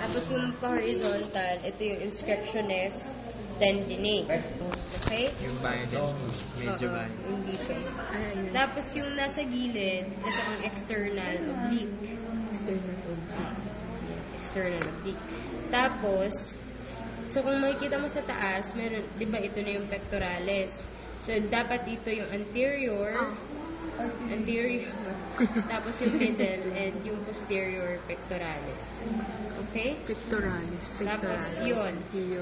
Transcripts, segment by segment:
Tapos yung pa-horizontal, ito yung inscriptiones tendinae. Okay? Yung bayo medyo bayo. Yung dito. Tapos yung nasa gilid, ito ang external oblique. External oblique. Tapos, so kung makikita mo sa taas, meron, di ba ito na yung pectoralis. So, dapat ito yung anterior, tapos yung middle, and yung posterior pectoralis. Okay? Pectoralis. Tapos, yun.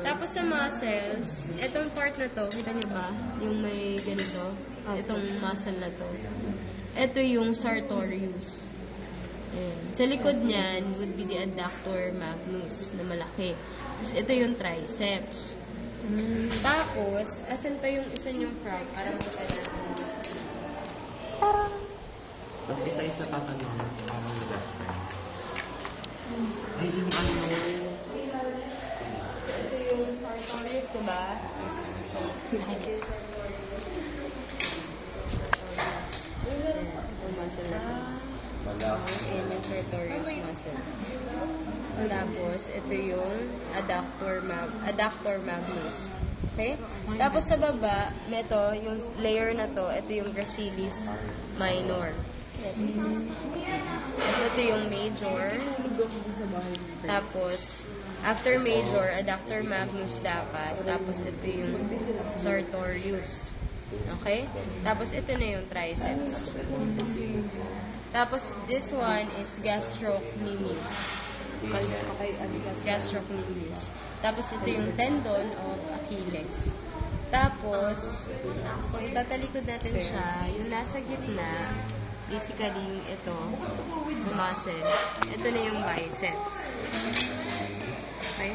Tapos sa muscles, itong part na to, kita niyo ba? Yung may ganito. Itong muscle na to. Ito yung sartorius. Ayan. Sa likod niyan would be the adductor magnus na malaki. Tapos ito yung triceps. Tapos, asan pa yung isa niyong frog? Para makita natin. Tapos isa-isa tatanong ang last time. Ay, yung ano... Ito yung sartorius, diba? Itong muscle na to. Ayan yung sartorius muscle. Tapos, ito yung adductor magnus. Okay? Tapos sa baba, ito, yung layer na to, ito yung gracilis minor. Tapos ito yung major. Tapos, after major, adductor magnus dapat. Tapos ito yung sartorius. Okay? Tapos ito na yung triceps. Tapos this one is gastrocnemius. Gastrocnemius. Tapos ito yung tendon of Achilles. Tapos, kung itatalikod natin siya, yung nasa gitna, basically ito, yung muscle. Ito na yung biceps. Okay?